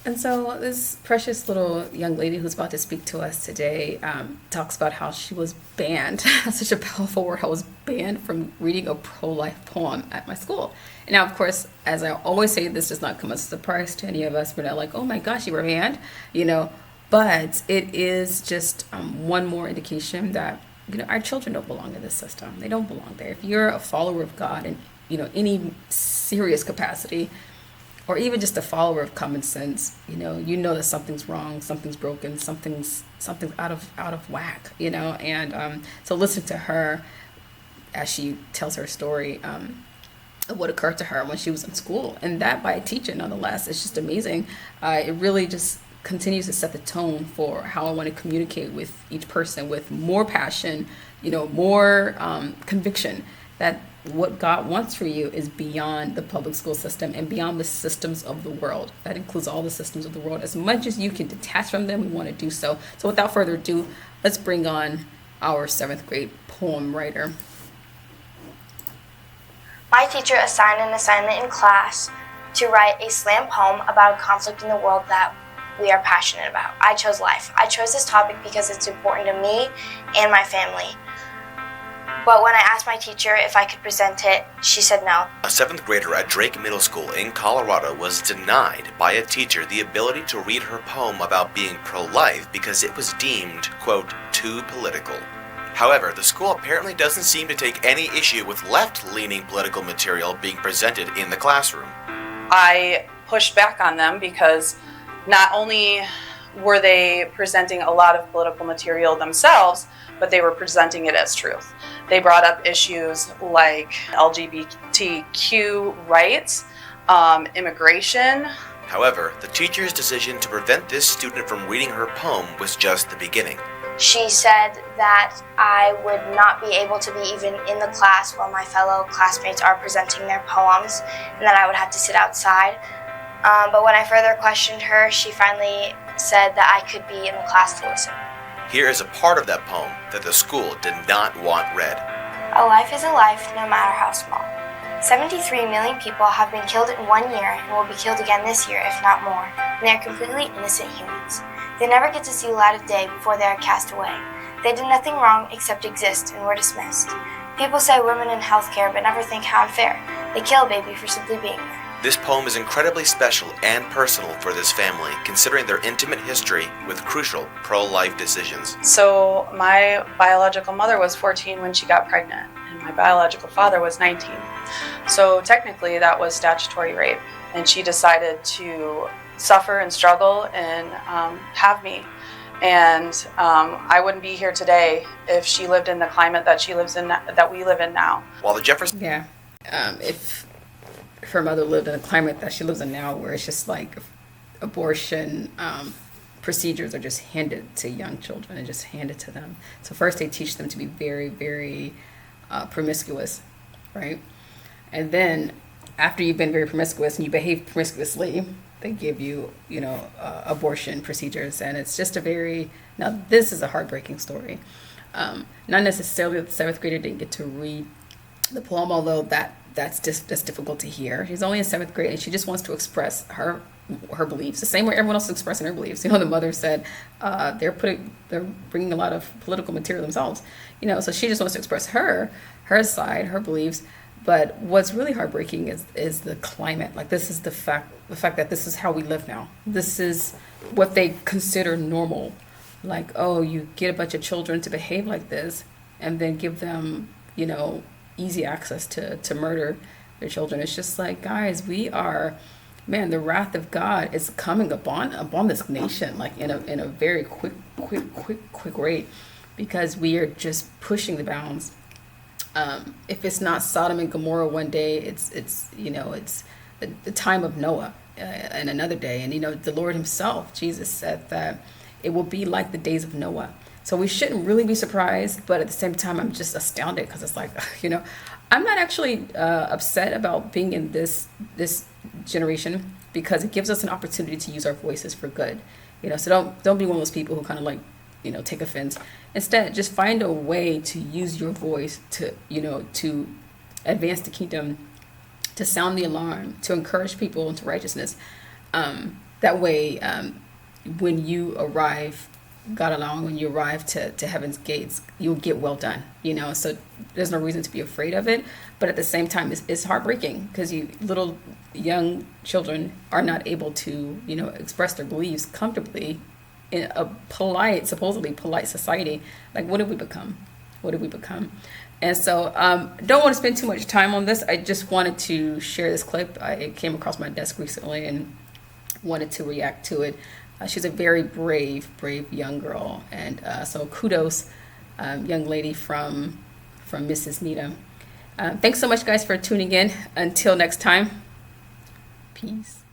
And so this precious little young lady who's about to speak to us today talks about how she was banned, such a powerful word, I was banned from reading a pro-life poem at my school. And now, of course, as I always say, this does not come as a surprise to any of us. We're not like, oh my gosh, you were banned, you know. But it is just one more indication that, our children don't belong in this system. They don't belong there. If you're a follower of God in, any serious capacity, or even just a follower of common sense, you know that something's wrong, something's broken, something's out of whack, And so listen to her as she tells her story of what occurred to her when she was in school, and that by a teacher, nonetheless. It's just amazing. It really just continues to set the tone for how I want to communicate with each person with more passion, more conviction that what God wants for you is beyond the public school system and beyond the systems of the world. That includes all the systems of the world. As much as you can detach from them, we want to do so. So without further ado, let's bring on our 7th grade poem writer. My teacher assigned an assignment in class to write a slam poem about a conflict in the world that we are passionate about. I chose life. I chose this topic because it's important to me and my family. But when I asked my teacher if I could present it, she said no. A 7th grader at Drake Middle School in Colorado was denied by a teacher the ability to read her poem about being pro-life because it was deemed, quote, too political. However, the school apparently doesn't seem to take any issue with left-leaning political material being presented in the classroom. I pushed back on them because not only were they presenting a lot of political material themselves, but they were presenting it as truth. They brought up issues like LGBTQ rights, immigration. However, the teacher's decision to prevent this student from reading her poem was just the beginning. She said that I would not be able to be even in the class while my fellow classmates are presenting their poems, and that I would have to sit outside. But when I further questioned her, she finally said that I could be in the class to listen. Here is a part of that poem that the school did not want read. A life is a life, no matter how small. 73 million people have been killed in 1 year and will be killed again this year, if not more, and they are completely innocent humans. They never get to see the light of day before they are cast away. They did nothing wrong except exist and were dismissed. People say women in healthcare but never think how unfair. They kill a baby for simply being there. This poem is incredibly special and personal for this family, considering their intimate history with crucial pro-life decisions. So my biological mother was 14 when she got pregnant, and my biological father was 19. So technically that was statutory rape, and she decided to suffer and struggle and have me. And I wouldn't be here today if she lived in the climate that she lives in, that we live in now. While the Jefferson... Yeah. If her mother lived in a climate that she lives in now, where it's just like abortion procedures are just handed to young children and just handed to them. So first they teach them to be very, very promiscuous, right? And then after you've been very promiscuous and you behave promiscuously, they give you, abortion procedures. And it's just now this is a heartbreaking story. Not necessarily that the 7th grader didn't get to read the poem, although that's difficult to hear. She's only in 7th grade and she just wants to express her beliefs the same way everyone else is expressing her beliefs. The mother said they're bringing a lot of political material themselves, so she just wants to express her side, her beliefs. But what's really heartbreaking is the climate. Like, this is the fact that this is how we live now. This is what they consider normal. Like, oh, you get a bunch of children to behave like this and then give them, easy access to murder their children. It's just like, guys, the wrath of God is coming upon this nation, like in a very quick rate, because we are just pushing the bounds. If it's not Sodom and Gomorrah one day, it's the time of Noah and another day. And the Lord himself, Jesus, said that it will be like the days of Noah. So we shouldn't really be surprised, but at the same time, I'm just astounded because it's like, I'm not actually upset about being in this generation, because it gives us an opportunity to use our voices for good. So don't be one of those people who kind of like, take offense. Instead, just find a way to use your voice to advance the kingdom, to sound the alarm, to encourage people into righteousness. that way, when you arrive, God allowing, when you arrive to heaven's gates, you'll get well done, so there's no reason to be afraid of it. But at the same time, it's heartbreaking because little young children are not able to, express their beliefs comfortably in a supposedly polite society. Like, what did we become? What did we become? And so, don't want to spend too much time on this. I just wanted to share this clip. It came across my desk recently and wanted to react to it. She's a very brave young girl. And so kudos, young lady from Mrs. Needham. Thanks so much, guys, for tuning in. Until next time, peace.